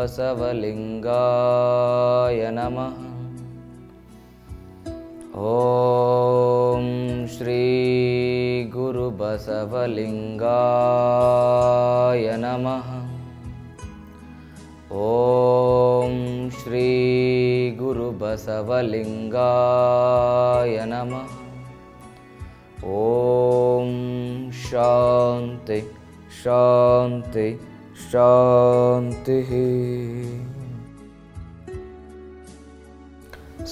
बसवलिंगाय नमः। ओम श्री गुरु बसवलिंगाय नमः। ओम श्री गुरु बसवलिंगाय नमः। ओम शांति शांति ಶಾಂತಿ.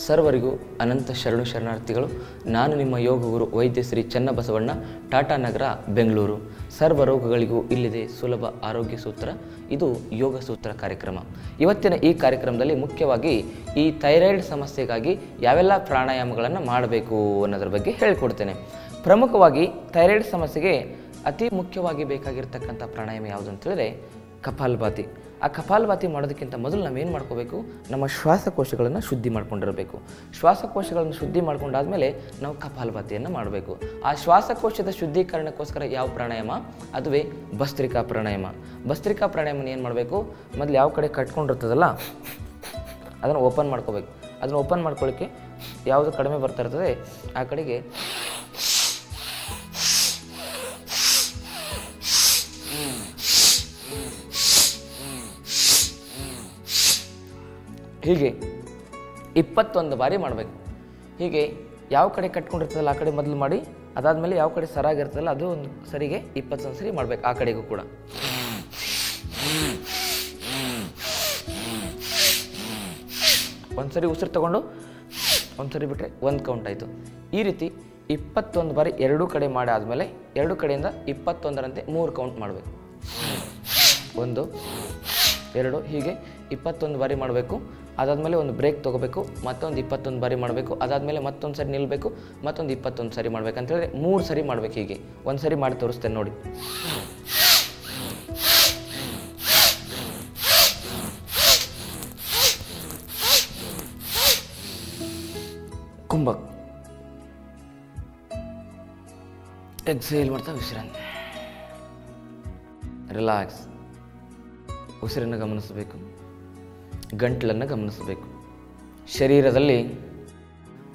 ಸರ್ವರಿಗೂ ಅನಂತ ಶರಣು ಶರಣಾರ್ಥಿಗಳು. ನಾನು ನಿಮ್ಮ ಯೋಗ ಗುರು ವೈದ್ಯ ಶ್ರೀ ಚನ್ನಬಸವಣ್ಣ, ಟಾಟಾ ನಗರ, ಬೆಂಗಳೂರು. ಸರ್ವ ರೋಗಗಳಿಗೂ ಇಲ್ಲಿದೆ ಸುಲಭ ಆರೋಗ್ಯ ಸೂತ್ರ. ಇದು ಯೋಗ ಸೂತ್ರ ಕಾರ್ಯಕ್ರಮ. ಇವತ್ತಿನ ಈ ಕಾರ್ಯಕ್ರಮದಲ್ಲಿ ಮುಖ್ಯವಾಗಿ ಈ ಥೈರಾಯ್ಡ್ ಸಮಸ್ಯೆಗಾಗಿ ಯಾವೆಲ್ಲ ಪ್ರಾಣಾಯಾಮಗಳನ್ನು ಮಾಡಬೇಕು ಅನ್ನೋದ್ರ ಬಗ್ಗೆ ಹೇಳಿಕೊಡ್ತೇನೆ. ಪ್ರಮುಖವಾಗಿ ಥೈರಾಯ್ಡ್ ಸಮಸ್ಯೆಗೆ ಅತಿ ಮುಖ್ಯವಾಗಿ ಬೇಕಾಗಿರ್ತಕ್ಕಂಥ ಪ್ರಾಣಾಯಾಮ ಯಾವುದು ಅಂತ ಹೇಳಿದ್ರೆ ಕಪಾಲಭಾತಿ. ಆ ಕಪಾಲಭಾತಿ ಮಾಡೋದಕ್ಕಿಂತ ಮೊದಲು ನಾವೇನು ಮಾಡ್ಕೋಬೇಕು, ನಮ್ಮ ಶ್ವಾಸಕೋಶಗಳನ್ನು ಶುದ್ಧಿ ಮಾಡ್ಕೊಂಡಿರಬೇಕು. ಶ್ವಾಸಕೋಶಗಳನ್ನು ಶುದ್ಧಿ ಮಾಡ್ಕೊಂಡಾದ್ಮೇಲೆ ನಾವು ಕಪಾಲಭಾತಿಯನ್ನು ಮಾಡಬೇಕು. ಆ ಶ್ವಾಸಕೋಶದ ಶುದ್ಧೀಕರಣಕ್ಕೋಸ್ಕರ ಯಾವ ಪ್ರಾಣಾಯಾಮ, ಅದುವೇ ಭಸ್ತ್ರಿಕಾ ಪ್ರಾಣಾಯಾಮ. ಭಸ್ತ್ರಿಕಾ ಪ್ರಾಣಾಯಾಮನ ಏನು ಮಾಡಬೇಕು, ಮೊದಲು ಯಾವ ಕಡೆ ಕಟ್ಕೊಂಡಿರ್ತದಲ್ಲ ಅದನ್ನು ಓಪನ್ ಮಾಡ್ಕೋಬೇಕು. ಅದನ್ನು ಓಪನ್ ಮಾಡ್ಕೊಳ್ಳಿಕ್ಕೆ ಯಾವುದು ಕಡಿಮೆ ಬರ್ತಾ ಇರ್ತದೆ ಆ ಕಡೆಗೆ ಹೀಗೆ 21 ಬಾರಿ ಮಾಡಬೇಕು. ಹೀಗೆ ಯಾವ ಕಡೆ ಕಟ್ಕೊಂಡಿರ್ತದಲ್ಲ ಆ ಕಡೆ ಮೊದಲು ಮಾಡಿ, ಅದಾದಮೇಲೆ ಯಾವ ಕಡೆ ಸರಾಗಿರ್ತದಲ್ಲ ಅದು ಒಂದು ಸರಿಗೆ 21 ಸರಿ ಮಾಡಬೇಕು. ಆ ಕಡೆಗೂ ಕೂಡ ಒಂದ್ಸರಿ ಉಸಿರು ತಗೊಂಡು ಒಂದ್ಸರಿ ಬಿಟ್ಟರೆ 1 ಕೌಂಟ್ ಆಯಿತು. ಈ ರೀತಿ 21 ಬಾರಿ ಎರಡೂ ಕಡೆ ಮಾಡಿ ಆದಮೇಲೆ ಎರಡು ಕಡೆಯಿಂದ 21ರಂತೆ 3 ಕೌಂಟ್ ಮಾಡಬೇಕು. 1 2 ಹೀಗೆ 21 ಬಾರಿ ಮಾಡಬೇಕು. ಅದಾದಮೇಲೆ ಒಂದು ಬ್ರೇಕ್ ತೊಗೋಬೇಕು, ಮತ್ತೊಂದು 21 ಬಾರಿ ಮಾಡಬೇಕು. ಅದಾದಮೇಲೆ ಮತ್ತೊಂದು ಸರಿ ನಿಲ್ಲಬೇಕು, ಮತ್ತೊಂದು 21 ಸರಿ ಮಾಡಬೇಕು. ಅಂತೇಳಿದ್ರೆ 3 ಸರಿ ಮಾಡಬೇಕು. ಹೀಗೆ ಒಂದು ಸರಿ ಮಾಡಿ ತೋರಿಸ್ತೇನೆ ನೋಡಿ. ಕುಂಭಕ್ ಎಕ್ಸೇಲ್ ಮಾಡ್ತಾ ವಿಶ್ರಾಂತಿ, ರಿಲ್ಯಾಕ್ಸ್. ಉಸಿರನ್ನು ಗಮನಿಸಬೇಕು, ಗಂಟಲನ್ನು ಗಮನಿಸಬೇಕು. ಶರೀರದಲ್ಲಿ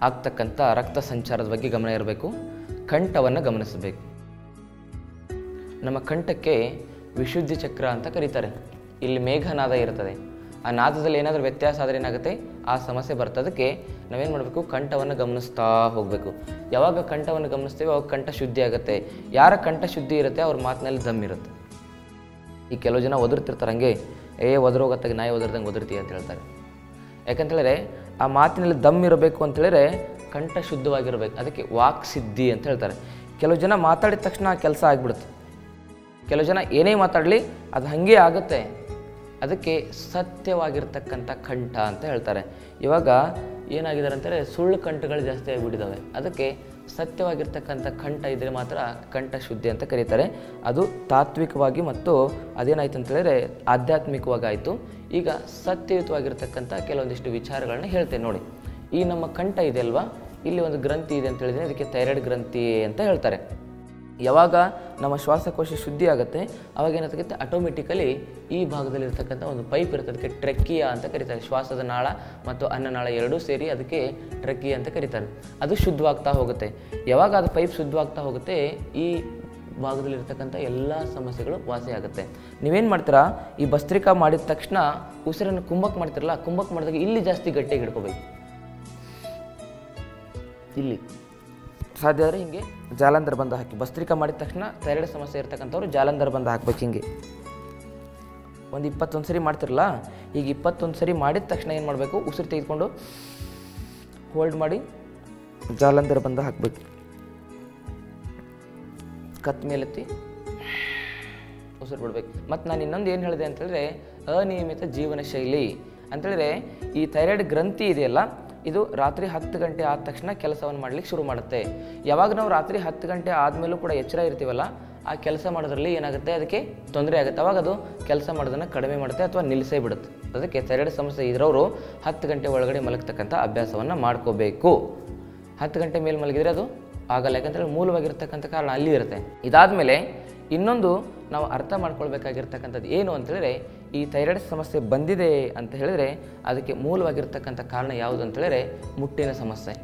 ಆಗ್ತಕ್ಕಂಥ ರಕ್ತ ಸಂಚಾರದ ಬಗ್ಗೆ ಗಮನ ಇರಬೇಕು. ಕಂಠವನ್ನು ಗಮನಿಸಬೇಕು. ನಮ್ಮ ಕಂಠಕ್ಕೆ ವಿಶುದ್ಧಿ ಚಕ್ರ ಅಂತ ಕರೀತಾರೆ. ಇಲ್ಲಿ ಮೇಘನಾದ ಇರ್ತದೆ. ಆ ನಾದದಲ್ಲಿ ಏನಾದರೂ ವ್ಯತ್ಯಾಸ ಆದರೆ ಏನಾಗುತ್ತೆ, ಆ ಸಮಸ್ಯೆ ಬರ್ತದಕ್ಕೆ ನಾವೇನು ಮಾಡಬೇಕು, ಕಂಠವನ್ನು ಗಮನಿಸ್ತಾ ಹೋಗಬೇಕು. ಯಾವಾಗ ಕಂಠವನ್ನು ಗಮನಿಸ್ತೇವೆ ಅವಾಗ ಕಂಠ ಶುದ್ಧಿ ಆಗುತ್ತೆ. ಯಾರ ಕಂಠ ಶುದ್ಧಿ ಇರುತ್ತೆ ಅವ್ರ ಮಾತಿನಲ್ಲಿ ದಮ್ ಇರುತ್ತೆ. ಈ ಕೆಲವು ಜನ ಒದರ್ತಿರ್ತಾರೆ, ಹಂಗೆ ಒದರೋಗತ್ತಾಗ ನಾಯಿ ಒದರ್ದಂಗೆ ಒದರ್ತೀಯ ಅಂತ ಹೇಳ್ತಾರೆ. ಯಾಕಂತೇಳಿದ್ರೆ ಆ ಮಾತಿನಲ್ಲಿ ದಮ್ ಇರಬೇಕು ಅಂತೇಳಿದ್ರೆ ಕಂಠ ಶುದ್ಧವಾಗಿರಬೇಕು. ಅದಕ್ಕೆ ವಾಕ್ ಸಿದ್ಧಿ ಅಂತ ಹೇಳ್ತಾರೆ. ಕೆಲವು ಜನ ಮಾತಾಡಿದ ತಕ್ಷಣ ಆ ಕೆಲಸ ಆಗಿಬಿಡುತ್ತೆ. ಕೆಲವು ಜನ ಏನೇ ಮಾತಾಡಲಿ ಅದು ಹಾಗೆ ಆಗುತ್ತೆ. ಅದಕ್ಕೆ ಸತ್ಯವಾಗಿರ್ತಕ್ಕಂಥ ಕಂಠ ಅಂತ ಹೇಳ್ತಾರೆ. ಇವಾಗ ಏನಾಗಿದ್ದಾರೆ ಅಂತೇಳಿ ಸುಳ್ಳು ಕಂಠಗಳು ಜಾಸ್ತಿ ಆಗಿಬಿಟ್ಟಿದ್ದಾವೆ. ಅದಕ್ಕೆ ಸತ್ಯವಾಗಿರ್ತಕ್ಕಂಥ ಕಂಠ ಇದ್ದರೆ ಮಾತ್ರ ಕಂಠ ಶುದ್ಧಿ ಅಂತ ಕರೀತಾರೆ. ಅದು ತಾತ್ವಿಕವಾಗಿ ಮತ್ತು ಅದೇನಾಯ್ತು ಅಂತೇಳಿದ್ರೆ ಆಧ್ಯಾತ್ಮಿಕವಾಗಿ ಆಯಿತು. ಈಗ ಸತ್ಯಯುತವಾಗಿರ್ತಕ್ಕಂಥ ಕೆಲವೊಂದಿಷ್ಟು ವಿಚಾರಗಳನ್ನ ಹೇಳ್ತೇನೆ ನೋಡಿ. ಈ ನಮ್ಮ ಕಂಠ ಇದೆ ಅಲ್ವಾ, ಇಲ್ಲಿ ಒಂದು ಗ್ರಂಥಿ ಇದೆ ಅಂತ ಹೇಳಿದ್ರೆ ಅದಕ್ಕೆ ಥೈರಾಯ್ಡ್ ಗ್ರಂಥಿ ಅಂತ ಹೇಳ್ತಾರೆ. ಯಾವಾಗ ನಮ್ಮ ಶ್ವಾಸಕೋಶ ಶುದ್ಧಿ ಆಗುತ್ತೆ ಅವಾಗ ಏನಾಗುತ್ತೆ, ಆಟೋಮೆಟಿಕಲಿ ಈ ಭಾಗದಲ್ಲಿರ್ತಕ್ಕಂಥ ಒಂದು ಪೈಪ್ ಇರುತ್ತೆ, ಅದಕ್ಕೆ ಟ್ರೆಕ್ಕಿಯಾ ಅಂತ ಕರೀತಾರೆ. ಶ್ವಾಸದ ನಾಳ ಮತ್ತು ಅನ್ನನಾಳ ಎರಡೂ ಸೇರಿ ಅದಕ್ಕೆ ಟ್ರೆಕ್ಕಿಯಾ ಅಂತ ಕರೀತಾರೆ. ಅದು ಶುದ್ಧವಾಗ್ತಾ ಹೋಗುತ್ತೆ. ಯಾವಾಗ ಅದು ಪೈಪ್ ಶುದ್ಧವಾಗ್ತಾ ಹೋಗುತ್ತೆ ಈ ಭಾಗದಲ್ಲಿರ್ತಕ್ಕಂಥ ಎಲ್ಲ ಸಮಸ್ಯೆಗಳು ವಾಸಿ ಆಗುತ್ತೆ. ನೀವೇನು ಮಾಡ್ತೀರಾ, ಈ ಭಸ್ತ್ರಿಕಾ ಮಾಡಿದ ತಕ್ಷಣ ಉಸಿರನ್ನು ಕುಂಭಕ್ ಮಾಡ್ತಿರಲ್ಲ, ಕುಂಭಕ್ ಮಾಡಿದಾಗ ಇಲ್ಲಿ ಜಾಸ್ತಿ ಗಟ್ಟಿಯಾಗಿ ಹಿಡ್ಕೋಬೇಕು. ಇಲ್ಲಿ ಸಾಧ್ಯ ಆದರೆ ಹಿಂಗೆ ಜಾಲಂಧರ್ ಬಂದು ಹಾಕಿ. ಭಸ್ತ್ರಿಕಾ ಮಾಡಿದ ತಕ್ಷಣ ಥೈರಾಯ್ಡ್ ಸಮಸ್ಯೆ ಇರ್ತಕ್ಕಂಥವ್ರು ಜಾಲಂಧರ್ ಬಂದು ಹಾಕ್ಬೇಕು. ಹಿಂಗೆ ಒಂದು 21 ಸರಿ ಮಾಡ್ತಿರಲ್ಲ, ಈಗ 21 ಸರಿ ಮಾಡಿದ ತಕ್ಷಣ ಏನು ಮಾಡಬೇಕು, ಉಸಿರು ತೆಗೆದುಕೊಂಡು ಹೋಲ್ಡ್ ಮಾಡಿ ಜಾಲಂಧರ್ ಬಂದು ಹಾಕಬೇಕು. ಕತ್ ಮೇಲೆತ್ತಿ ಉಸಿರು ಬಿಡ್ಬೇಕು. ಮತ್ತು ನಾನು ಇನ್ನೊಂದು ಏನು ಹೇಳಿದೆ ಅಂತೇಳಿದ್ರೆ ಅನಿಯಮಿತ ಜೀವನ ಶೈಲಿ ಅಂತೇಳಿದ್ರೆ ಈ ಥೈರಾಯ್ಡ್ ಗ್ರಂಥಿ ಇದೆಯಲ್ಲ ಇದು ರಾತ್ರಿ 10 ಗಂಟೆ ಆದ ತಕ್ಷಣ ಕೆಲಸವನ್ನು ಮಾಡಲಿಕ್ಕೆ ಶುರು ಮಾಡುತ್ತೆ. ಯಾವಾಗ ನಾವು ರಾತ್ರಿ 10 ಗಂಟೆ ಆದಮೇಲೂ ಕೂಡ ಎಚ್ಚರ ಇರ್ತೀವಲ್ಲ ಆ ಕೆಲಸ ಮಾಡೋದ್ರಲ್ಲಿ ಏನಾಗುತ್ತೆ, ಅದಕ್ಕೆ ತೊಂದರೆ ಆಗುತ್ತೆ. ಅವಾಗ ಅದು ಕೆಲಸ ಮಾಡೋದನ್ನು ಕಡಿಮೆ ಮಾಡುತ್ತೆ ಅಥವಾ ನಿಲ್ಲಿಸೇ ಬಿಡುತ್ತೆ. ಅದಕ್ಕೆ ಥೈರಾಯ್ಡ್ ಸಮಸ್ಯೆ ಇರೋರು 10 ಗಂಟೆ ಒಳಗಡೆ ಮಲಗ್ತಕ್ಕಂಥ ಅಭ್ಯಾಸವನ್ನು ಮಾಡ್ಕೋಬೇಕು. 10 ಗಂಟೆ ಮೇಲೆ ಮಲಗಿದರೆ ಅದು ಆಗಲ್ಲ, ಯಾಕಂತೇಳಿ ಮೂಲವಾಗಿರ್ತಕ್ಕಂಥ ಕಾರಣ ಅಲ್ಲಿ ಇರುತ್ತೆ. ಇದಾದಮೇಲೆ ಇನ್ನೊಂದು ನಾವು ಅರ್ಥ ಮಾಡ್ಕೊಳ್ಬೇಕಾಗಿರ್ತಕ್ಕಂಥದ್ದು ಏನು ಅಂತೇಳಿದ್ರೆ ಈ ಥೈರಾಯ್ಡ್ ಸಮಸ್ಯೆ ಬಂದಿದೆ ಅಂತ ಹೇಳಿದರೆ ಅದಕ್ಕೆ ಮೂಲವಾಗಿರ್ತಕ್ಕಂಥ ಕಾರಣ ಯಾವುದು ಅಂತ ಹೇಳಿದರೆ ಮುಟ್ಟಿನ ಸಮಸ್ಯೆ.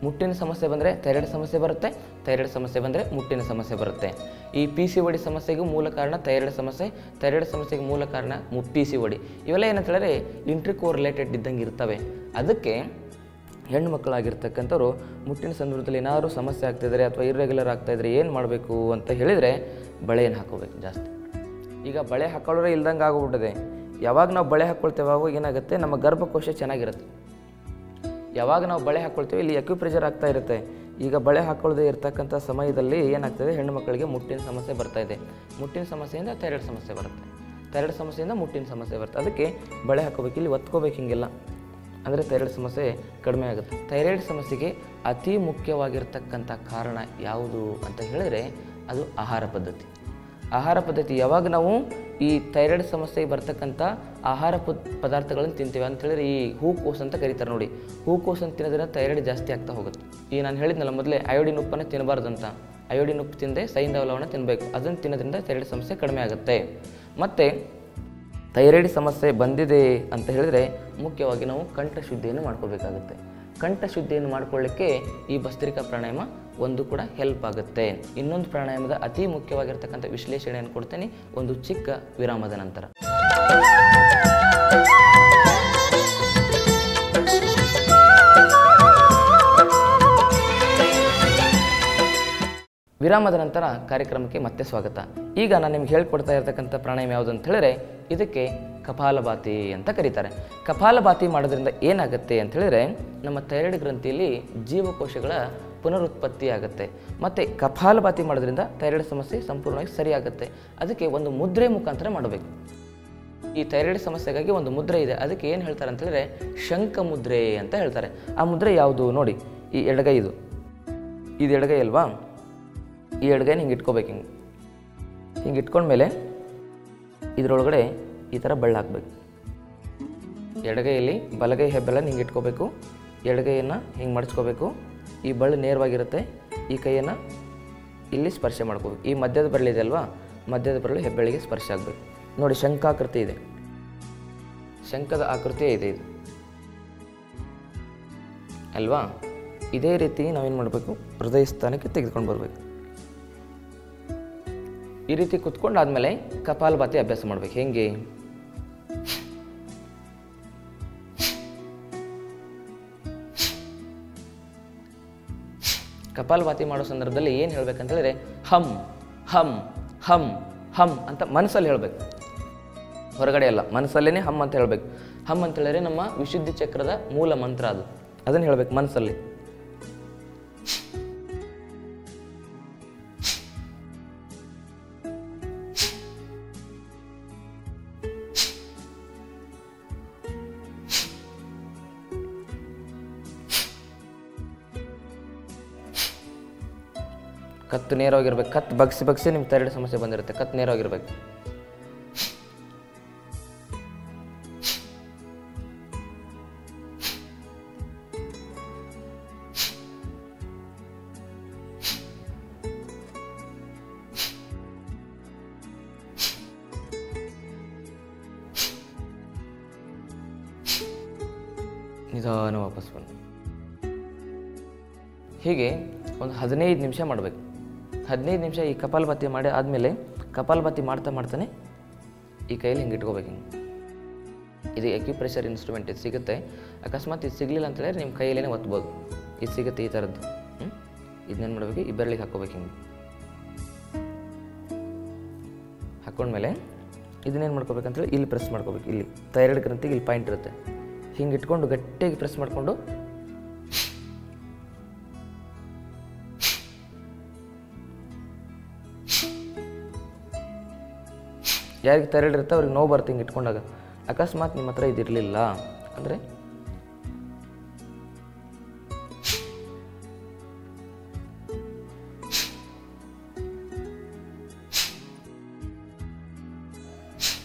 ಮುಟ್ಟಿನ ಸಮಸ್ಯೆ ಬಂದರೆ ಥೈರಾಯ್ಡ್ ಸಮಸ್ಯೆ ಬರುತ್ತೆ, ಥೈರಾಯ್ಡ್ ಸಮಸ್ಯೆ ಬಂದರೆ ಮುಟ್ಟಿನ ಸಮಸ್ಯೆ ಬರುತ್ತೆ. ಈ PCOD ಸಮಸ್ಯೆಗೂ ಮೂಲ ಕಾರಣ ಥೈರಾಯ್ಡ್ ಸಮಸ್ಯೆ, ಥೈರಾಯ್ಡ್ ಸಮಸ್ಯೆಗೆ ಮೂಲ ಕಾರಣ PCOD. ಇವೆಲ್ಲ ಏನಂತ ಹೇಳಿದ್ರೆ ಇಂಟ್ರಿಕೋ ರಿಲೇಟೆಡ್ ಇದ್ದಂಗೆ ಇರ್ತವೆ. ಅದಕ್ಕೆ ಹೆಣ್ಣು ಮಕ್ಕಳಾಗಿರ್ತಕ್ಕಂಥವ್ರು ಮುಟ್ಟಿನ ಸಂದರ್ಭದಲ್ಲಿ ಏನಾದರೂ ಸಮಸ್ಯೆ ಆಗ್ತಾಯಿದ್ರೆ ಅಥವಾ ಇರ್ರೆಗ್ಯುಲರ್ ಆಗ್ತಾಯಿದ್ರೆ ಏನು ಮಾಡಬೇಕು ಅಂತ ಹೇಳಿದರೆ ಬಳೆಯನ್ನು ಹಾಕೋಬೇಕು ಜಾಸ್ತಿ. ಈಗ ಬಳೆ ಹಾಕೊಳ್ಳೋರೆ ಇಲ್ದಂಗೆ ಆಗೋಗ್ಬಿಟ್ಟಿದೆ. ಯಾವಾಗ ನಾವು ಬಳೆ ಹಾಕ್ಕೊಳ್ತೇವೆ ಆವಾಗ ಏನಾಗುತ್ತೆ, ನಮ್ಮ ಗರ್ಭಕೋಶ ಚೆನ್ನಾಗಿರುತ್ತೆ. ಯಾವಾಗ ನಾವು ಬಳೆ ಹಾಕ್ಕೊಳ್ತೀವಿ ಇಲ್ಲಿ ಅಕ್ಯುಪ್ರೆಷರ್ ಆಗ್ತಾ ಇರುತ್ತೆ. ಈಗ ಬಳೆ ಹಾಕ್ಕೊಳ್ಳದೆ ಇರತಕ್ಕಂಥ ಸಮಯದಲ್ಲಿ ಏನಾಗ್ತದೆ, ಹೆಣ್ಣು ಮಕ್ಕಳಿಗೆ ಮುಟ್ಟಿನ ಸಮಸ್ಯೆ ಬರ್ತಾಯಿದೆ. ಮುಟ್ಟಿನ ಸಮಸ್ಯೆಯಿಂದ ಥೈರಾಯ್ಡ್ ಸಮಸ್ಯೆ ಬರುತ್ತೆ, ಥೈರಾಯ್ಡ್ ಸಮಸ್ಯೆಯಿಂದ ಮುಟ್ಟಿನ ಸಮಸ್ಯೆ ಬರುತ್ತೆ. ಅದಕ್ಕೆ ಬಳೆ ಹಾಕೋಬೇಕು, ಇಲ್ಲಿ ಒತ್ಕೋಬೇಕು ಹಿಂಗೆಲ್ಲ, ಅಂದರೆ ಥೈರಾಯ್ಡ್ ಸಮಸ್ಯೆ ಕಡಿಮೆ ಆಗುತ್ತೆ. ಥೈರಾಯ್ಡ್ ಸಮಸ್ಯೆಗೆ ಅತಿ ಮುಖ್ಯವಾಗಿರ್ತಕ್ಕಂಥ ಕಾರಣ ಯಾವುದು ಅಂತ ಹೇಳಿದರೆ ಅದು ಆಹಾರ ಪದ್ಧತಿ. ಆಹಾರ ಪದ್ಧತಿ ಯಾವಾಗ ನಾವು ಈ ಥೈರಾಯ್ಡ್ ಸಮಸ್ಯೆಗೆ ಬರ್ತಕ್ಕಂಥ ಆಹಾರ ಪದಾರ್ಥಗಳನ್ನು ತಿಂತೀವಿ ಅಂತ ಹೇಳಿದ್ರೆ ಈ ಹೂಕೋಸು ಅಂತ ಕರೀತಾರೆ ನೋಡಿ, ಹೂಕೋಸನ್ನು ತಿನ್ನೋದ್ರಿಂದ ಥೈರಾಯ್ಡ್ ಜಾಸ್ತಿ ಆಗ್ತಾ ಹೋಗುತ್ತೆ. ಈಗ ನಾನು ಹೇಳಿದ್ನಲ್ಲ ಮೊದಲೇ ಅಯೋಡಿನ್ ಉಪ್ಪನ್ನು ತಿನ್ನಬಾರ್ದಂತ, ಅಯೋಡಿನ್ ಉಪ್ಪು ತಿಂದೆ ಸೈಂಧವ ಲವಣ ತಿನ್ನಬೇಕು, ಅದನ್ನು ತಿನ್ನೋದ್ರಿಂದ ಥೈರಾಯ್ಡ್ ಸಮಸ್ಯೆ ಕಡಿಮೆ ಆಗುತ್ತೆ. ಮತ್ತು ಥೈರಾಯ್ಡ್ ಸಮಸ್ಯೆ ಬಂದಿದೆ ಅಂತ ಹೇಳಿದರೆ ಮುಖ್ಯವಾಗಿ ನಾವು ಕಂಠ ಶುದ್ಧಿಯನ್ನು ಮಾಡ್ಕೋಬೇಕಾಗುತ್ತೆ. ಕಂಠ ಶುದ್ಧಿಯನ್ನು ಮಾಡ್ಕೊಳ್ಳಿಕ್ಕೆ ಈ ಭಸ್ತ್ರಿಕಾ ಪ್ರಾಣಾಯಾಮ ಒಂದು ಕೂಡ ಹೆಲ್ಪ್ ಆಗುತ್ತೆ. ಇನ್ನೊಂದು ಪ್ರಾಣಾಯಾಮದ ಅತಿ ಮುಖ್ಯವಾಗಿರ್ತಕ್ಕಂಥ ವಿಶ್ಲೇಷಣೆಯನ್ನು ಕೊಡ್ತೇನೆ ಒಂದು ಚಿಕ್ಕ ವಿರಾಮದ ನಂತರ. ವಿರಾಮದ ನಂತರ ಕಾರ್ಯಕ್ರಮಕ್ಕೆ ಮತ್ತೆ ಸ್ವಾಗತ. ಈಗ ನಾನು ನಿಮ್ಗೆ ಹೇಳ್ಕೊಡ್ತಾ ಇರತಕ್ಕಂಥ ಪ್ರಾಣಾಯಾಮ ಯಾವುದು ಅಂತ ಹೇಳಿದ್ರೆ ಇದಕ್ಕೆ ಕಪಾಲಭಾತಿ ಅಂತ ಕರೀತಾರೆ. ಕಪಾಲಭಾತಿ ಮಾಡೋದ್ರಿಂದ ಏನಾಗುತ್ತೆ ಅಂತ ಹೇಳಿದ್ರೆ ನಮ್ಮ ಥೈರಾಯ್ಡ್ ಗ್ರಂಥಿಯಲ್ಲಿ ಜೀವಕೋಶಗಳ ಪುನರುತ್ಪತ್ತಿ ಆಗುತ್ತೆ. ಮತ್ತು ಕಪಾಲಭಾತಿ ಮಾಡೋದ್ರಿಂದ ಥೈರಾಯ್ಡ್ ಸಮಸ್ಯೆ ಸಂಪೂರ್ಣವಾಗಿ ಸರಿಯಾಗುತ್ತೆ. ಅದಕ್ಕೆ ಒಂದು ಮುದ್ರೆ ಮುಖಾಂತರ ಮಾಡಬೇಕು. ಈ ಥೈರಾಯ್ಡ್ ಸಮಸ್ಯೆಗಾಗಿ ಒಂದು ಮುದ್ರೆ ಇದೆ, ಅದಕ್ಕೆ ಏನು ಹೇಳ್ತಾರೆ ಅಂತ ಹೇಳಿದ್ರೆ ಶಂಖ ಮುದ್ರೆ ಅಂತ ಹೇಳ್ತಾರೆ. ಆ ಮುದ್ರೆ ಯಾವುದು ನೋಡಿ, ಈ ಎಡಗೈ ಇದು ಎಡಗೈ ಅಲ್ವಾ, ಈ ಎಡಗೈನ ಹಿಂಗೆ ಇಟ್ಕೋಬೇಕು. ಹಿಂಗೆ ಇಟ್ಕೊಂಡ್ಮೇಲೆ ಇದರೊಳಗಡೆ ಈ ಥರ ಬಳ್ಳ ಹಾಕ್ಬೇಕು. ಎಡಗೈಯಲ್ಲಿ ಬಲಗೈ ಹೆಬ್ಬೆಲ್ಲ ಹಿಂಗೆ ಇಟ್ಕೋಬೇಕು, ಎಡಗೈಯನ್ನು ಹಿಂಗೆ ಮಡಚ್ಕೋಬೇಕು. ಈ ಬಳ್ಳು ನೇರವಾಗಿರುತ್ತೆ. ಈ ಕೈಯನ್ನು ಇಲ್ಲಿ ಸ್ಪರ್ಶ ಮಾಡ್ಕೋಬೇಕು. ಈ ಮಧ್ಯದ ಬೆರಳಿದೆ ಅಲ್ವಾ, ಮಧ್ಯದ ಬೆರಳು ಹೆಬ್ಬೆಳಿಗೆ ಸ್ಪರ್ಶ ಆಗಬೇಕು. ನೋಡಿ ಶಂಖಾಕೃತಿ ಇದೆ, ಶಂಖದ ಆಕೃತಿಯೇ ಇದೆ ಇದು ಅಲ್ವಾ. ಇದೇ ರೀತಿ ನಾವೇನು ಮಾಡಬೇಕು, ಹೃದಯ ಸ್ಥಾನಕ್ಕೆ ತೆಗೆದುಕೊಂಡು ಬರಬೇಕು. ಈ ರೀತಿ ಕುತ್ಕೊಂಡಾದ್ಮೇಲೆ ಕಪಾಲಭಾತಿ ಅಭ್ಯಾಸ ಮಾಡಬೇಕು. ಹೆಂಗೆ, ಕಪಾಲಭಾತಿ ಮಾಡೋ ಸಂದರ್ಭದಲ್ಲಿ ಏನು ಹೇಳ್ಬೇಕಂತ ಹೇಳಿದ್ರೆ ಹಮ್ ಹಮ್ ಹಮ್ ಹಮ್ ಅಂತ ಮನಸ್ಸಲ್ಲಿ ಹೇಳಬೇಕು, ಹೊರಗಡೆ ಅಲ್ಲ, ಮನಸ್ಸಲ್ಲೇ ಹಮ್ ಅಂತ ಹೇಳಬೇಕು. ಹಮ್ ಅಂತ ಹೇಳಿದ್ರೆ ನಮ್ಮ ವಿಶುದ್ಧಿ ಚಕ್ರದ ಮೂಲ ಮಂತ್ರ ಅದು, ಅದನ್ನು ಹೇಳಬೇಕು ಮನಸ್ಸಲ್ಲಿ. ಕತ್ತು ನೇರವಾಗಿರ್ಬೇಕು. ಕತ್ತು ಬಗ್ಸಿ ನಿಮ್ಗೆ ಥೈರಾಯ್ಡ್ ಸಮಸ್ಯೆ ಬಂದಿರುತ್ತೆ. ಕತ್ತು ನೇರವಾಗಿರ್ಬೇಕು. ನಿಧಾನ ವಾಪಸ್ ಬನ್ನಿ. ಹೀಗೆ ಒಂದು 15 ನಿಮಿಷ ಮಾಡಬೇಕು. 15 ನಿಮಿಷ ಈ ಕಪಾಲಭಾತಿ ಮಾಡಿ ಆದಮೇಲೆ ಕಪಾಲಭಾತಿ ಮಾಡ್ತಾನೆ ಈ ಕೈಯಲ್ಲಿ ಹಿಂಗೆ ಇಟ್ಕೋಬೇಕು. ಹಿಂಗೆ ಇದು ಅಕ್ಯುಪ್ರೆಷರ್ ಇನ್ಸ್ಟ್ರೂಮೆಂಟ್, ಇದು ಸಿಗುತ್ತೆ. ಅಕಸ್ಮಾತ್ ಇದು ಸಿಗಲಿಲ್ಲ ಅಂತ ಹೇಳಿದ್ರೆ ನಿಮ್ಮ ಕೈಯಲ್ಲೇ ಒತ್ಬೋದು. ಇದು ಸಿಗುತ್ತೆ ಈ ಥರದ್ದು. ಇದನ್ನೇನು ಮಾಡಬೇಕು, ಈ ಬೆರಳಿಗೆ ಹಾಕ್ಕೋಬೇಕು. ಹಿಂಗೆ ಹಾಕ್ಕೊಂಡ್ಮೇಲೆ ಇದನ್ನೇನು ಮಾಡ್ಕೋಬೇಕಂತೇಳಿ ಇಲ್ಲಿ ಪ್ರೆಸ್ ಮಾಡ್ಕೋಬೇಕು. ಇಲ್ಲಿ ಥೈರಾಯ್ಡ್ ಗ್ರಂಥಿಗೆ ಇಲ್ಲಿ ಪಾಯಿಂಟ್ ಇರುತ್ತೆ. ಹಿಂಗೆ ಇಟ್ಕೊಂಡು ಗಟ್ಟಿಯಾಗಿ ಪ್ರೆಸ್ ಮಾಡಿಕೊಂಡು ಯಾರಿಗೆ ಥೈರಾಯ್ಡ್ ಇರುತ್ತೆ ಅವ್ರಿಗೆ ನೋವು ಬರುತ್ತೆ ಹಿಂಗೆ ಇಟ್ಕೊಂಡಾಗ. ಅಕಸ್ಮಾತ್ ನಿಮ್ಮ ಹತ್ರ ಇದಿರಲಿಲ್ಲ ಅಂದರೆ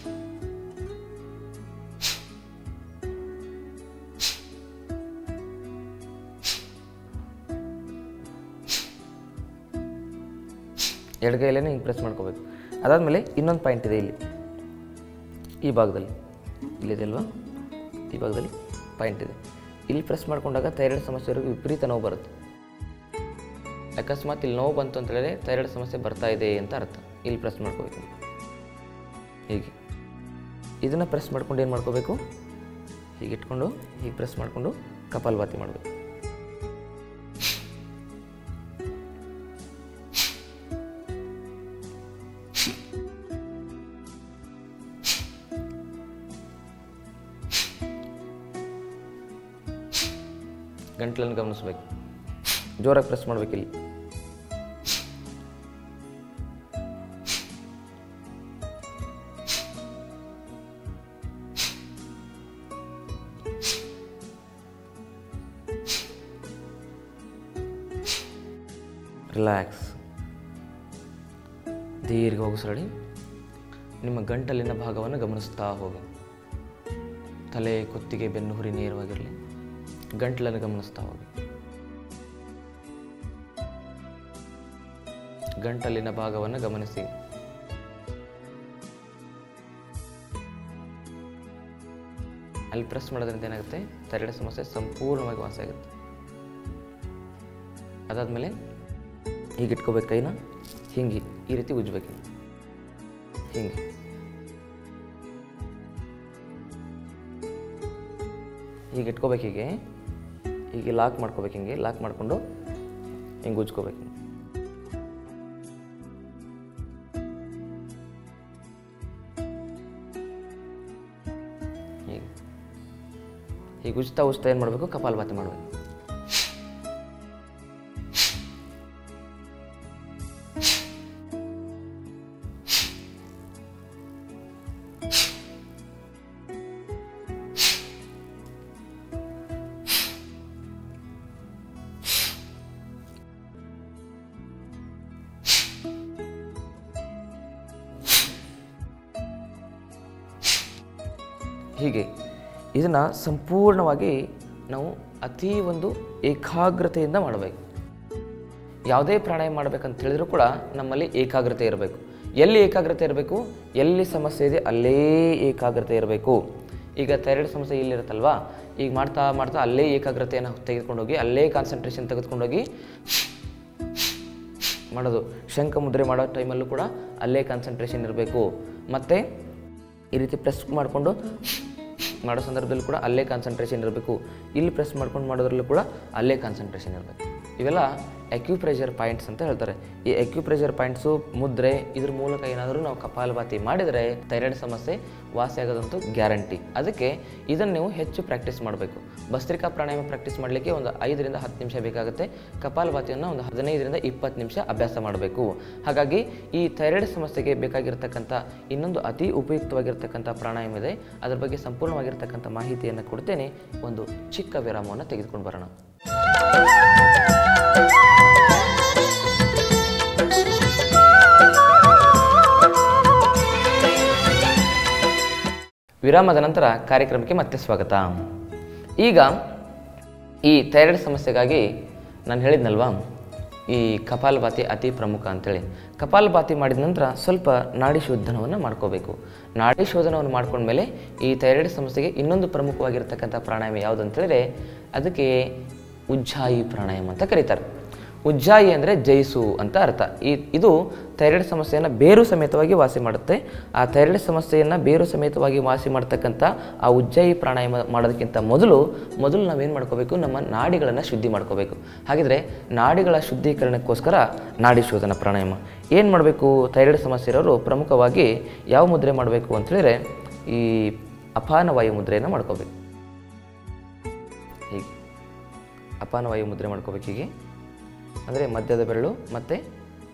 ಎಡಗೈಲೇ ಹಿಂಗೆ ಪ್ರೆಸ್ ಮಾಡ್ಕೋಬೇಕು. ಅದಾದಮೇಲೆ ಇನ್ನೊಂದು ಪಾಯಿಂಟ್ ಇದೆ ಇಲ್ಲಿ, ಈ ಭಾಗದಲ್ಲಿ ಇಲ್ಲಿದೆ ಅಲ್ವಾ, ಈ ಭಾಗದಲ್ಲಿ ಪಾಯಿಂಟ್ ಇದೆ. ಇಲ್ಲಿ ಪ್ರೆಸ್ ಮಾಡಿಕೊಂಡಾಗ ಥೈರಾಯ್ಡ್ ಸಮಸ್ಯೆಯವರೆಗೂ ವಿಪರೀತ ನೋವು ಬರುತ್ತೆ. ಅಕಸ್ಮಾತ್ ಇಲ್ಲಿ ನೋವು ಬಂತು ಅಂತ ಹೇಳಿದ್ರೆ ಥೈರಾಯ್ಡ್ ಸಮಸ್ಯೆ ಬರ್ತಾ ಇದೆ ಅಂತ ಅರ್ಥ. ಇಲ್ಲಿ ಪ್ರೆಸ್ ಮಾಡ್ಕೋಬೇಕು, ಹೀಗೆ ಇದನ್ನು ಪ್ರೆಸ್ ಮಾಡ್ಕೊಂಡು ಏನು ಮಾಡ್ಕೋಬೇಕು, ಹೀಗೆ ಇಟ್ಕೊಂಡು ಹೀಗೆ ಪ್ರೆಸ್ ಮಾಡಿಕೊಂಡು ಕಪಾಲಭಾತಿ ಮಾಡಬೇಕು. ಗಂಟಲನ್ನು ಗಮನಿಸಬೇಕು, ಜೋರಾಗಿ ಪ್ರೆಸ್ ಮಾಡಬೇಕಿಲ್ಲಿ. ರಿಲ್ಯಾಕ್ಸ್, ದೀರ್ಘ ಉಸಿರಾಡಿ. ನಿಮ್ಮ ಗಂಟಲಿನ ಭಾಗವನ್ನು ಗಮನಿಸ್ತಾ ಹೋಗಿ. ತಲೆ, ಕುತ್ತಿಗೆ, ಬೆನ್ನು ಹುರಿ ನೇರವಾಗಿರಲಿ. ಗಂಟಲನ್ನು ಗಮನಿಸ್ತಾ ಹೋಗಿ. ಗಂಟಲಿನ ಭಾಗವನ್ನು ಗಮನಿಸಿ. ಅಲ್ಲಿ ಪ್ರೆಸ್ ಮಾಡೋದ್ರಿಂದ ಏನಾಗುತ್ತೆ, ಥೈರಾಯ್ಡ್ ಸಮಸ್ಯೆ ಸಂಪೂರ್ಣವಾಗಿ ವಾಸಿ ಆಗುತ್ತೆ. ಅದಾದಮೇಲೆ ಹೀಗೆ ಇಟ್ಕೋಬೇಕು, ಕೈನ ಹಿಂಗೆ ಈ ರೀತಿ ಉಜ್ಬೇಕು, ಹಿಂಗೆ ಹೀಗೆ ಇಟ್ಕೋಬೇಕು. ಹೀಗೆ ಲಾಕ್ ಮಾಡ್ಕೋಬೇಕು, ಹಿಂಗೆ ಲಾಕ್ ಮಾಡಿಕೊಂಡು ಹಿಂಗೆ ಉಜ್ಕೋಬೇಕು. ಹೀಗೆ ಉಜ್ತಾ ಏನು ಮಾಡಬೇಕು, ಕಪಾಲಭಾತಿ ಮಾಡಬೇಕು. ಹೀಗೆ ಇದನ್ನು ಸಂಪೂರ್ಣವಾಗಿ ನಾವು ಅತೀ ಒಂದು ಏಕಾಗ್ರತೆಯಿಂದ ಮಾಡಬೇಕು. ಯಾವುದೇ ಪ್ರಾಣಾಯಾಮ ಮಾಡಬೇಕಂತ ಹೇಳಿದರೂ ಕೂಡ ನಮ್ಮಲ್ಲಿ ಏಕಾಗ್ರತೆ ಇರಬೇಕು. ಎಲ್ಲಿ ಏಕಾಗ್ರತೆ ಇರಬೇಕು, ಎಲ್ಲಿ ಸಮಸ್ಯೆ ಇದೆ ಅಲ್ಲೇ ಏಕಾಗ್ರತೆ ಇರಬೇಕು. ಈಗ ಥೈರಾಯ್ಡ್ ಸಮಸ್ಯೆ ಇಲ್ಲಿರುತ್ತಲ್ವಾ, ಈಗ ಮಾಡ್ತಾ ಮಾಡ್ತಾ ಅಲ್ಲೇ ಏಕಾಗ್ರತೆಯನ್ನು ತೆಗೆದುಕೊಂಡೋಗಿ, ಅಲ್ಲೇ ಕಾನ್ಸಂಟ್ರೇಷನ್ ತೆಗೆದುಕೊಂಡೋಗಿ ಮಾಡೋದು. ಶಂಖ ಮುದ್ರೆ ಮಾಡೋ ಟೈಮಲ್ಲೂ ಕೂಡ ಅಲ್ಲೇ ಕಾನ್ಸಂಟ್ರೇಷನ್ ಇರಬೇಕು. ಮತ್ತು ಈ ರೀತಿ ಪ್ರೆಸ್ ಮಾಡಿಕೊಂಡು ಮಾಡೋ ಸಂದರ್ಭದಲ್ಲಿ ಕೂಡ ಅಲ್ಲೇ ಕಾನ್ಸಂಟ್ರೇಷನ್ ಇರಬೇಕು. ಇಲ್ಲಿ ಪ್ರೆಸ್ ಮಾಡ್ಕೊಂಡು ಮಾಡೋದ್ರಲ್ಲೂ ಕೂಡ ಅಲ್ಲೇ ಕಾನ್ಸಂಟ್ರೇಷನ್ ಇರಬೇಕು. ಇವೆಲ್ಲ ಅಕ್ಯುಪ್ರೆಷರ್ ಪಾಯಿಂಟ್ಸ್ ಅಂತ ಹೇಳ್ತಾರೆ. ಈ ಅಕ್ಯುಪ್ರೆಷರ್ ಪಾಯಿಂಟ್ಸು, ಮುದ್ರೆ, ಇದ್ರ ಮೂಲಕ ಏನಾದರೂ ನಾವು ಕಪಾಲಭಾತಿ ಮಾಡಿದರೆ ಥೈರಾಯ್ಡ್ ಸಮಸ್ಯೆ ವಾಸಿ ಆಗೋದಂತೂ ಗ್ಯಾರಂಟಿ. ಅದಕ್ಕೆ ಇದನ್ನು ನೀವು ಹೆಚ್ಚು ಪ್ರಾಕ್ಟೀಸ್ ಮಾಡಬೇಕು. ಭಸ್ತ್ರಿಕಾ ಪ್ರಾಣಾಯಾಮ ಪ್ರಾಕ್ಟೀಸ್ ಮಾಡಲಿಕ್ಕೆ ಒಂದು 5 ರಿಂದ 10 ನಿಮಿಷ ಬೇಕಾಗುತ್ತೆ. ಕಪಾಲಭಾತಿಯನ್ನು ಒಂದು 15 ರಿಂದ 20 ನಿಮಿಷ ಅಭ್ಯಾಸ ಮಾಡಬೇಕು. ಹಾಗಾಗಿ ಈ ಥೈರಾಯ್ಡ್ ಸಮಸ್ಯೆಗೆ ಬೇಕಾಗಿರ್ತಕ್ಕಂಥ ಇನ್ನೊಂದು ಅತಿ ಉಪಯುಕ್ತವಾಗಿರ್ತಕ್ಕಂಥ ಪ್ರಾಣಾಯಾಮ ಇದೆ. ಅದರ ಬಗ್ಗೆ ಸಂಪೂರ್ಣವಾಗಿರ್ತಕ್ಕಂಥ ಮಾಹಿತಿಯನ್ನು ಕೊಡ್ತೇನೆ. ಒಂದು ಚಿಕ್ಕ ವಿರಾಮವನ್ನು ತೆಗೆದುಕೊಂಡು ಬರೋಣ. ವಿರಾಮದ ನಂತರ ಕಾರ್ಯಕ್ರಮಕ್ಕೆ ಮತ್ತೆ ಸ್ವಾಗತ. ಈಗ ಈ ಥೈರಾಯ್ಡ್ ಸಮಸ್ಯೆಗಾಗಿ ನಾನು ಹೇಳಿದ್ನಲ್ವಾ, ಈ ಕಪಾಲಭಾತಿ ಅತಿ ಪ್ರಮುಖ ಅಂಥೇಳಿ. ಕಪಾಲಭಾತಿ ಮಾಡಿದ ನಂತರ ಸ್ವಲ್ಪ ನಾಡಿ ಶೋಧನವನ್ನು ಮಾಡ್ಕೋಬೇಕು. ನಾಡಿ ಶೋಧನವನ್ನು ಮಾಡ್ಕೊಂಡ್ಮೇಲೆ ಈ ಥೈರಾಯ್ಡ್ ಸಮಸ್ಯೆಗೆ ಇನ್ನೊಂದು ಪ್ರಮುಖವಾಗಿರ್ತಕ್ಕಂಥ ಪ್ರಾಣಾಯಾಮ ಯಾವುದು ಅಂತೇಳಿದರೆ ಅದಕ್ಕೆ ಉಜ್ಜಾಯಿ ಪ್ರಾಣಾಯಾಮ ಅಂತ ಕರೀತಾರೆ. ಉಜ್ಜಾಯಿ ಅಂದರೆ ಜಯಿಸು ಅಂತ ಅರ್ಥ. ಇದು ಥೈರಾಯ್ಡ್ ಸಮಸ್ಯೆಯನ್ನು ಬೇರು ಸಮೇತವಾಗಿ ವಾಸಿ ಮಾಡುತ್ತೆ. ಆ ಥೈರಾಯ್ಡ್ ಸಮಸ್ಯೆಯನ್ನು ಬೇರು ಸಮೇತವಾಗಿ ವಾಸಿ ಮಾಡ್ತಕ್ಕಂಥ ಆ ಉಜ್ಜಾಯಿ ಪ್ರಾಣಾಯಾಮ ಮಾಡೋದಕ್ಕಿಂತ ಮೊದಲು ನಾವೇನು ಮಾಡ್ಕೋಬೇಕು, ನಮ್ಮ ನಾಡಿಗಳನ್ನು ಶುದ್ಧಿ ಮಾಡ್ಕೋಬೇಕು. ಹಾಗಿದ್ರೆ ನಾಡಿಗಳ ಶುದ್ಧೀಕರಣಕ್ಕೋಸ್ಕರ ನಾಡಿ ಶೋಧನ ಪ್ರಾಣಾಯಾಮ ಏನು ಮಾಡಬೇಕು? ಥೈರಾಯ್ಡ್ ಸಮಸ್ಯೆ ಇರೋರು ಪ್ರಮುಖವಾಗಿ ಯಾವ ಮುದ್ರೆ ಮಾಡಬೇಕು ಅಂತೇಳಿದರೆ ಈ ಅಪಾನವಾಯು ಮುದ್ರೆಯನ್ನು ಮಾಡ್ಕೋಬೇಕು. ಹೀಗೆ ಅಪಾನವಾಯು ಮುದ್ರೆ ಮಾಡ್ಕೋಬೇಕು. ಹೀಗೆ ಅಂದರೆ ಮಧ್ಯದ ಬೆರಳು ಮತ್ತು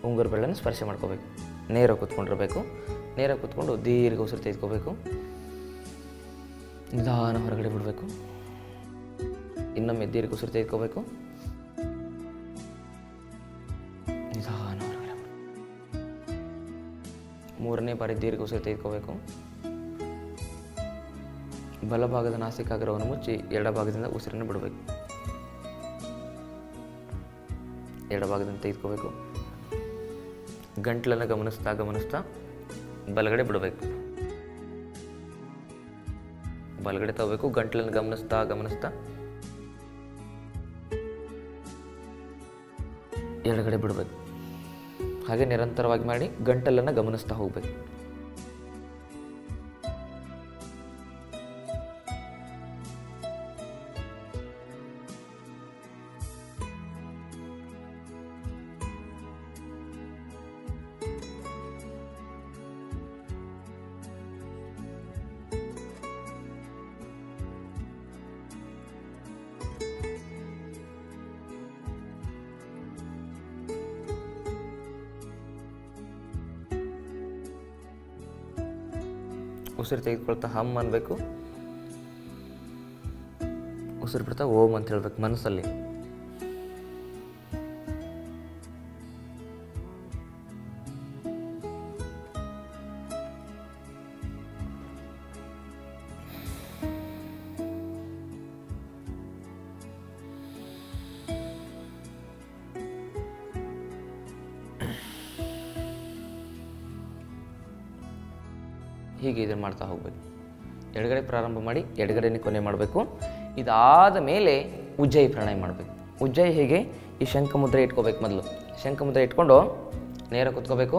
ಉಂಗುರ ಬೆರಳನ್ನು ಸ್ಪರ್ಶ ಮಾಡ್ಕೋಬೇಕು. ನೇರ ಕೂತ್ಕೊಂಡಿರಬೇಕು. ನೇರ ಕೂತ್ಕೊಂಡು ದೀರ್ಘ ಉಸಿರು ತೆಗೆದುಕೋಬೇಕು. ನಿಧಾನ ಹೊರಗಡೆ ಬಿಡಬೇಕು. ಇನ್ನೊಮ್ಮೆ ದೀರ್ಘ ಉಸಿರು ತೆಗೆದುಕೋಬೇಕು. ನಿಧಾನ ಹೊರಗಡೆ. ಮೂರನೇ ಬಾರಿ ದೀರ್ಘ ಉಸಿರು ತೆಗೆದುಕೋಬೇಕು. ಬಲಭಾಗದ ನಾಸಿಕಾಗ್ರವನ್ನು ಮುಚ್ಚಿ ಎಡಭಾಗದಿಂದ ಉಸಿರನ್ನು ಬಿಡಬೇಕು. ಎಡಭಾಗದಿಂದ ತೆಗೆದುಕೋಬೇಕು. ಗಂಟಲನ್ನು ಗಮನಿಸ್ತಾ ಬಲಗಡೆ ಬಿಡಬೇಕು. ಬಲಗಡೆ ತಗೋಬೇಕು, ಗಂಟ್ಲನ್ನು ಗಮನಿಸ್ತಾ ಗಮನಿಸ್ತಾ ಎಡಗಡೆ ಬಿಡಬೇಕು. ಹಾಗೆ ನಿರಂತರವಾಗಿ ಮಾಡಿ ಗಂಟಲನ್ನು ಗಮನಿಸ್ತಾ ಹೋಗ್ಬೇಕು. ಉಸಿರು ತೆಗೆದುಕೊಳ್ತಾ ಹಮ್ ಅನ್ಬೇಕು, ಉಸಿರು ಬಿಡ್ತಾ ಓಂ ಅಂತ ಹೇಳ್ಬೇಕು ಮನಸ್ಸಲ್ಲಿ. ಹೀಗೆ ಇದನ್ನು ಮಾಡ್ತಾ ಹೋಗ್ಬೇಕು. ಎಡಗಡೆ ಪ್ರಾರಂಭ ಮಾಡಿ ಎಡಗಡೆನೇ ಕೊನೆ ಮಾಡಬೇಕು. ಇದಾದ ಮೇಲೆ ಉಜ್ಜಯಿ ಪ್ರಾಣಾಯಾಮ ಮಾಡಬೇಕು. ಉಜ್ಜಯಿ ಹೇಗೆ, ಈ ಶಂಖ ಮುದ್ರೆ ಇಟ್ಕೋಬೇಕು. ಮೊದಲು ಶಂಖ ಮುದ್ರೆ ಇಟ್ಕೊಂಡು ನೇರ ಕೂತ್ಕೋಬೇಕು.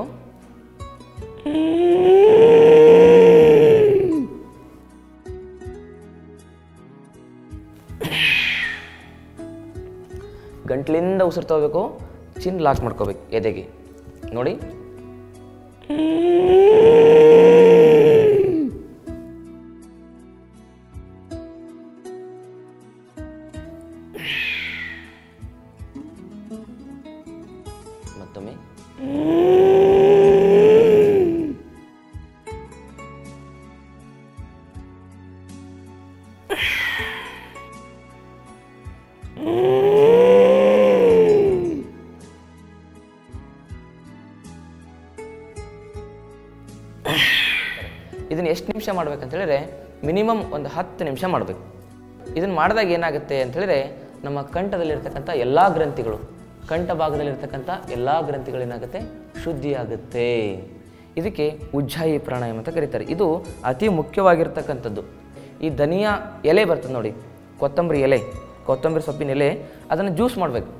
ಗಂಟ್ಲಿಂದ ಉಸಿರು ತಗೋಬೇಕು, ಚಿನ್ ಲಾಕ್ ಮಾಡ್ಕೋಬೇಕು ಎದೆಗೆ. ನೋಡಿ, ಮತ್ತೊಮ್ಮೆ ಇದನ್ನು ಎಷ್ಟು ನಿಮಿಷ ಮಾಡ್ಬೇಕಂತ ಹೇಳಿದ್ರೆ ಮಿನಿಮಮ್ ಒಂದು 10 ನಿಮಿಷ ಮಾಡಬೇಕು. ಇದನ್ನು ಮಾಡಿದಾಗ ಏನಾಗುತ್ತೆ ಅಂತ ಹೇಳಿದ್ರೆ ನಮ್ಮ ಕಂಠದಲ್ಲಿರ್ತಕ್ಕಂಥ ಎಲ್ಲ ಗ್ರಂಥಿಗಳು, ಕಂಠ ಭಾಗದಲ್ಲಿರ್ತಕ್ಕಂಥ ಎಲ್ಲ ಗ್ರಂಥಿಗಳೇನಾಗುತ್ತೆ, ಶುದ್ಧಿ ಆಗುತ್ತೆ. ಇದಕ್ಕೆ ಉಜ್ಜಾಯಿ ಪ್ರಾಣಾಯಾಮ ಅಂತ ಕರೀತಾರೆ. ಇದು ಅತಿ ಮುಖ್ಯವಾಗಿರ್ತಕ್ಕಂಥದ್ದು. ಈ ಧನಿಯಾ ಎಲೆ ಬರ್ತದೆ ನೋಡಿ, ಕೊತ್ತಂಬರಿ ಎಲೆ, ಕೊತ್ತಂಬರಿ ಸೊಪ್ಪಿನ ಎಲೆ, ಅದನ್ನು ಜ್ಯೂಸ್ ಮಾಡಬೇಕು.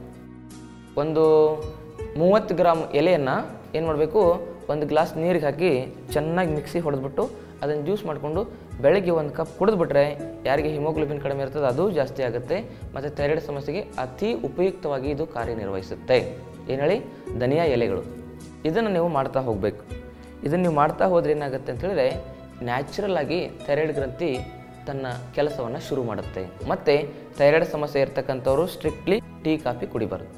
ಒಂದು 30 ಗ್ರಾಮ್ ಎಲೆಯನ್ನು ಏನು ಮಾಡಬೇಕು, ಒಂದು ಗ್ಲಾಸ್ ನೀರಿಗೆ ಹಾಕಿ ಚೆನ್ನಾಗಿ ಮಿಕ್ಸಿ ಹೊಡೆದ್ಬಿಟ್ಟು ಅದನ್ನು ಜ್ಯೂಸ್ ಮಾಡಿಕೊಂಡು ಬೆಳಗ್ಗೆ ಒಂದು ಕಪ್ ಕುಡಿದ್ಬಿಟ್ರೆ ಯಾರಿಗೆ ಹಿಮೋಗ್ಲೋಬಿನ್ ಕಡಿಮೆ ಇರ್ತದೆ ಅದು ಜಾಸ್ತಿ ಆಗುತ್ತೆ. ಮತ್ತು ಥೈರಾಯ್ಡ್ ಸಮಸ್ಯೆಗೆ ಅತಿ ಉಪಯುಕ್ತವಾಗಿ ಇದು ಕಾರ್ಯನಿರ್ವಹಿಸುತ್ತೆ. ಏನು ಹೇಳಿ, ಧನಿಯಾ ಎಲೆಗಳು. ಇದನ್ನು ನೀವು ಮಾಡ್ತಾ ಹೋಗಬೇಕು. ಇದನ್ನು ನೀವು ಮಾಡ್ತಾ ಹೋದ್ರೆ ಏನಾಗುತ್ತೆ ಅಂತ ಹೇಳಿದ್ರೆ ನ್ಯಾಚುರಲ್ ಆಗಿ ಥೈರಾಯ್ಡ್ ಗ್ರಂಥಿ ತನ್ನ ಕೆಲಸವನ್ನು ಶುರು ಮಾಡುತ್ತೆ. ಮತ್ತು ಥೈರಾಯ್ಡ್ ಸಮಸ್ಯೆ ಇರ್ತಕ್ಕಂಥವ್ರು ಸ್ಟ್ರಿಕ್ಟ್ಲಿ ಟೀ ಕಾಫಿ ಕುಡಿಬಾರ್ದು.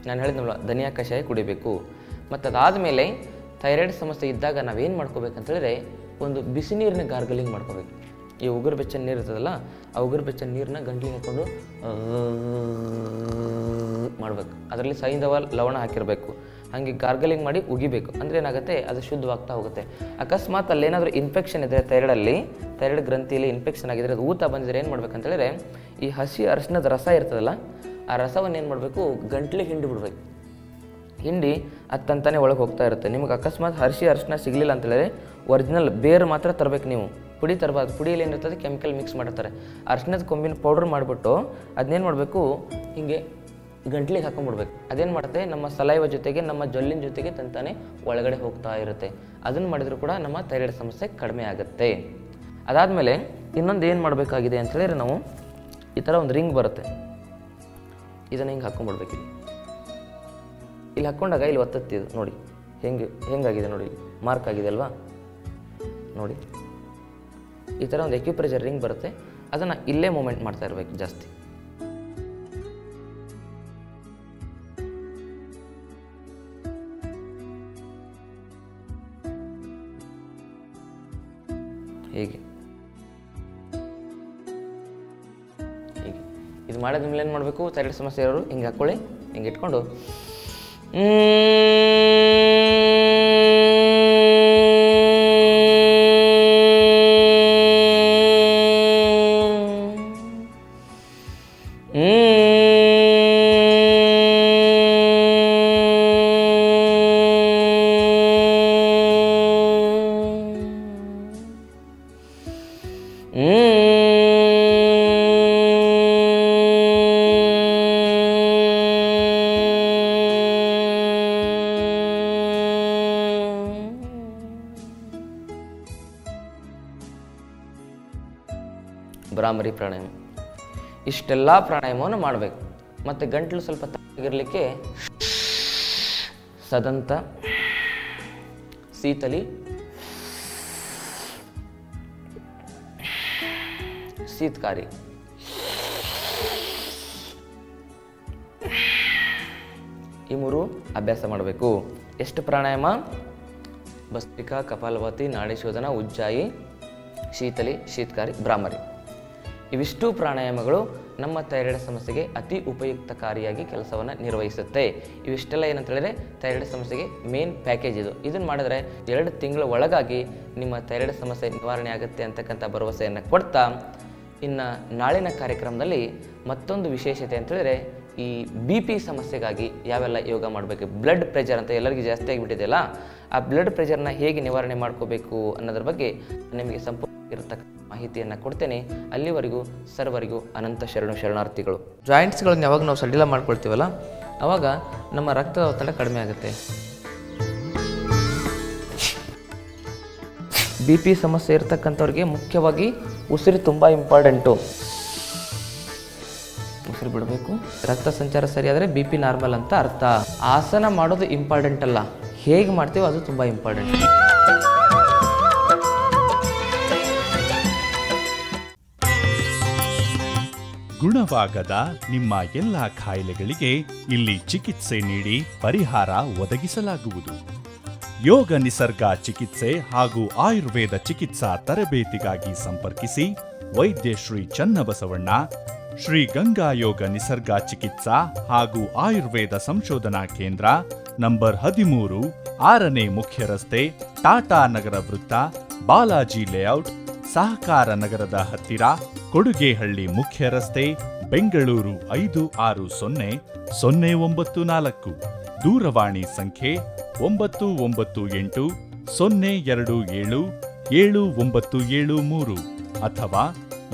ನಾನು ಹೇಳಿದ್ನಲ್ಲ, ಧನಿಯಾ ಕಷಾಯ ಕುಡಿಬೇಕು. ಮತ್ತು ಅದಾದಮೇಲೆ ಥೈರಾಯ್ಡ್ ಸಮಸ್ಯೆ ಇದ್ದಾಗ ನಾವೇನು ಮಾಡ್ಕೋಬೇಕಂತ ಹೇಳಿದ್ರೆ ಒಂದು ಬಿಸಿ ನೀರಿನ ಗಾರ್ಗಲಿಂಗ್ ಮಾಡ್ಕೋಬೇಕು. ಈ ಉಗುರು ಬೆಚ್ಚನ ನೀರು ಇರ್ತದಲ್ಲ, ಆ ಉಗುರು ಬೆಚ್ಚನ ನೀರನ್ನ ಗಂಟ್ಲಿಗೆ ಹಾಕ್ಕೊಂಡು ಮಾಡಬೇಕು. ಅದರಲ್ಲಿ ಸೈಂಧವ ಲವಣ ಹಾಕಿರಬೇಕು. ಹಾಗೆ ಗಾರ್ಗಲಿಂಗ್ ಮಾಡಿ ಉಗಿಬೇಕು. ಅಂದರೆ ಏನಾಗುತ್ತೆ, ಅದು ಶುದ್ಧವಾಗ್ತಾ ಹೋಗುತ್ತೆ. ಅಕಸ್ಮಾತ್ ಅಲ್ಲೇನಾದರೂ ಇನ್ಫೆಕ್ಷನ್ ಇದ್ದರೆ ಥೈರಾಯ್ಡಲ್ಲಿ, ಥೈರಾಯ್ಡ್ ಗ್ರಂಥಿಯಲ್ಲಿ ಇನ್ಫೆಕ್ಷನ್ ಆಗಿದ್ರೆ, ಅದು ಊತ ಬಂದಿದ್ರೆ ಏನು ಮಾಡ್ಬೇಕಂತ ಹೇಳಿದ್ರೆ ಈ ಹಸಿ ಅರಿಶಿನದ ರಸ ಇರ್ತದಲ್ಲ, ಆ ರಸವನ್ನು ಏನು ಮಾಡಬೇಕು, ಗಂಟ್ಲಿಗೆ ಹಿಂಡಿ ಬಿಡ್ಬೇಕು. ಹಿಂಡಿ ಅದು ತಂತಾನೆ ಒಳಗೆ ಹೋಗ್ತಾ ಇರುತ್ತೆ. ನಿಮಗೆ ಅಕಸ್ಮಾತ್ ಹಸಿ ಅರಿಶಿನ ಸಿಗಲಿಲ್ಲ ಅಂತೇಳಿದ್ರೆ ಒರಿಜಿನಲ್ ಬೇರು ಮಾತ್ರ ತರಬೇಕು. ನೀವು ಪುಡಿ ತರಬಾರ್ದು. ಪುಡಿಯಲ್ಲಿ ಏನಿರ್ತದೆ ಕೆಮಿಕಲ್ ಮಿಕ್ಸ್ ಮಾಡಿರ್ತಾರೆ. ಅರಿಶಿನದ ಕೊಂಬಿನ ಪೌಡ್ರ್ ಮಾಡಿಬಿಟ್ಟು ಅದನ್ನೇನು ಮಾಡಬೇಕು, ಹೀಗೆ ಗಂಟ್ಲಿಗೆ ಹಾಕೊಂಡ್ಬಿಡ್ಬೇಕು. ಅದೇನು ಮಾಡುತ್ತೆ, ನಮ್ಮ ಸಲೈವ ಜೊತೆಗೆ ನಮ್ಮ ಜೊಲ್ಲಿನ ಜೊತೆಗೆ ತಂತಾನೆ ಒಳಗಡೆ ಹೋಗ್ತಾ ಇರುತ್ತೆ. ಅದನ್ನು ಮಾಡಿದರೂ ಕೂಡ ನಮ್ಮ ಥೈರಾಯ್ಡ್ ಸಮಸ್ಯೆ ಕಡಿಮೆ ಆಗುತ್ತೆ. ಅದಾದಮೇಲೆ ಇನ್ನೊಂದು ಏನು ಮಾಡಬೇಕಾಗಿದೆ ಅಂತ ಹೇಳಿದ್ರೆ, ನಾವು ಈ ಥರ ಒಂದು ರಿಂಗ್ ಬರುತ್ತೆ, ಇದನ್ನು ಹಿಂಗೆ ಹಾಕ್ಕೊಂಡ್ಬಿಡ್ಬೇಕು. ಇಲ್ಲಿ ಹಾಕ್ಕೊಂಡಾಗ ಇಲ್ಲಿ ಒತ್ತತ್ತಿದ್ದು ನೋಡಿ, ಹೆಂಗಾಗಿದೆ ನೋಡಿ, ಮಾರ್ಕ್ ಆಗಿದೆ ಅಲ್ವಾ ನೋಡಿ. ಈ ಥರ ಒಂದು ಎಕ್ಯುಪ್ರೆಷರ್ ರಿಂಗ್ ಬರುತ್ತೆ, ಅದನ್ನು ಇಲ್ಲೇ ಮೂಮೆಂಟ್ ಮಾಡ್ತಾ ಇರಬೇಕು ಜಾಸ್ತಿ. ಹೀಗೆ ಹೀಗೆ ಇದು ಮಾಡಿದ ಮೇಲೆ ಏನು ಮಾಡಬೇಕು, ಥೈರಾಯ್ಡ್ ಸಮಸ್ಯೆ ಇರೋರು ಹಿಂಗೆ ಹಾಕ್ಕೊಳ್ಳಿ, ಹಿಂಗೆ ಇಟ್ಕೊಂಡು ಭ್ರಾಮರಿ ಪ್ರಾಣಾಯಾಮ. ಇಷ್ಟೆಲ್ಲ ಪ್ರಾಣಾಯಾಮವನ್ನು ಮಾಡಬೇಕು. ಮತ್ತು ಗಂಟಲು ಸ್ವಲ್ಪ ತಣ್ಣಗಿರಲಿಕ್ಕೆ ಸದಂತ, ಶೀತಲಿ, ಶೀತಕಾರಿ, ಈ 3 ಅಭ್ಯಾಸ ಮಾಡಬೇಕು. ಎಷ್ಟು ಪ್ರಾಣಾಯಾಮ? ಭಸ್ತ್ರಿಕಾ, ಕಪಾಲಭಾತಿ, ನಾಡಿಶೋಧನ, ಉಜ್ಜಾಯಿ, ಶೀತಲಿ, ಶೀತಕಾರಿ, ಭ್ರಾಮರಿ. ಇವಿಷ್ಟು ಪ್ರಾಣಾಯಾಮಗಳು ನಮ್ಮ ಥೈರಾಯ್ಡ್ ಸಮಸ್ಯೆಗೆ ಅತಿ ಉಪಯುಕ್ತಕಾರಿಯಾಗಿ ಕೆಲಸವನ್ನು ನಿರ್ವಹಿಸುತ್ತೆ. ಇವಿಷ್ಟೆಲ್ಲ ಏನಂತ ಹೇಳಿದ್ರೆ ಥೈರಾಯ್ಡ್ ಸಮಸ್ಯೆಗೆ ಮೇನ್ ಪ್ಯಾಕೇಜ್ ಇದು. ಇದನ್ನು ಮಾಡಿದ್ರೆ 2 ತಿಂಗಳ ಒಳಗಾಗಿ ನಿಮ್ಮ ಥೈರಾಯ್ಡ್ ಸಮಸ್ಯೆ ನಿವಾರಣೆ ಆಗುತ್ತೆ ಅಂತಕ್ಕಂಥ ಭರವಸೆಯನ್ನು ಕೊಡ್ತಾ, ಇನ್ನು ನಾಳಿನ ಕಾರ್ಯಕ್ರಮದಲ್ಲಿ ಮತ್ತೊಂದು ವಿಶೇಷತೆ ಅಂತ ಹೇಳಿದ್ರೆ ಈ BP ಸಮಸ್ಯೆಗಾಗಿ ಯಾವೆಲ್ಲ ಯೋಗ ಮಾಡಬೇಕು. ಬ್ಲಡ್ ಪ್ರೆಷರ್ ಅಂತ ಎಲ್ಲರಿಗೂ ಜಾಸ್ತಿ ಆಗಿಬಿಟ್ಟಿದೆಯಲ್ಲ, ಆ ಬ್ಲಡ್ ಪ್ರೆಷರ್ನ ಹೇಗೆ ನಿವಾರಣೆ ಮಾಡ್ಕೋಬೇಕು ಅನ್ನೋದ್ರ ಬಗ್ಗೆ ನಿಮಗೆ ಸಂಪೂರ್ಣ ಇರತಕ್ಕ ಮಾಹಿತಿಯನ್ನು ಕೊಡ್ತೇನೆ. ಅಲ್ಲಿವರೆಗೂ ಸರ್ವರಿಗೂ ಅನಂತ ಶರಣಾರ್ಥಿಗಳು. ಜಾಯಿಂಟ್ಸ್ಗಳನ್ನ ಯಾವಾಗ ನಾವು ಸಡಿಲ ಮಾಡ್ಕೊಳ್ತೀವಲ್ಲ, ಆವಾಗ ನಮ್ಮ ರಕ್ತದ ಒತ್ತಡ ಕಡಿಮೆ ಆಗುತ್ತೆ. BP ಸಮಸ್ಯೆ ಇರತಕ್ಕಂಥವ್ರಿಗೆ ಮುಖ್ಯವಾಗಿ ಉಸಿರು ತುಂಬ ಇಂಪಾರ್ಟೆಂಟು. ಉಸಿರು ಬಿಡಬೇಕು. ರಕ್ತ ಸಂಚಾರ ಸರಿಯಾದರೆ BP ನಾರ್ಮಲ್ ಅಂತ ಅರ್ಥ. ಆಸನ ಮಾಡೋದು ಇಂಪಾರ್ಟೆಂಟ್ ಅಲ್ಲ, ಹೇಗೆ ಮಾಡ್ತೀವೋ ಅದು ತುಂಬ ಇಂಪಾರ್ಟೆಂಟ್. ಗುಣವಾಗದ ನಿಮ್ಮ ಎಲ್ಲ ಕಾಯಿಲೆಗಳಿಗೆ ಇಲ್ಲಿ ಚಿಕಿತ್ಸೆ ನೀಡಿ ಪರಿಹಾರ ಒದಗಿಸಲಾಗುವುದು. ಯೋಗ ನಿಸರ್ಗ ಚಿಕಿತ್ಸೆ ಹಾಗೂ ಆಯುರ್ವೇದ ಚಿಕಿತ್ಸಾ ತರಬೇತಿಗಾಗಿ ಸಂಪರ್ಕಿಸಿ ವೈದ್ಯ ಶ್ರೀ ಚನ್ನಬಸವಣ್ಣ, ಶ್ರೀ ಗಂಗಾ ಯೋಗ ನಿಸರ್ಗ ಚಿಕಿತ್ಸಾ ಹಾಗೂ ಆಯುರ್ವೇದ ಸಂಶೋಧನಾ ಕೇಂದ್ರ, ನಂಬರ್ 13, 6ನೇ ಮುಖ್ಯ ರಸ್ತೆ, ಟಾಟಾ ನಗರ ವೃತ್ತ, ಬಾಲಾಜಿ ಲೇಔಟ್, ಸಹಕಾರ ನಗರದ ಹತ್ತಿರ, ಕೊಡುಗೆಹಳ್ಳಿ ಮುಖ್ಯ ರಸ್ತೆ, ಬೆಂಗಳೂರು 560094. ದೂರವಾಣಿ ಸಂಖ್ಯೆ 9980277973 ಅಥವಾ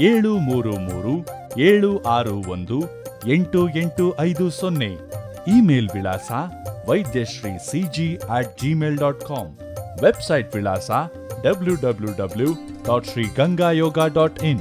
7337618850. ಇಮೇಲ್ ವಿಳಾಸ ವೈದ್ಯಶ್ರೀcg@gmail.com. ವೆಬ್ಸೈಟ್ ವಿಳಾಸ www.srigangayoga.in.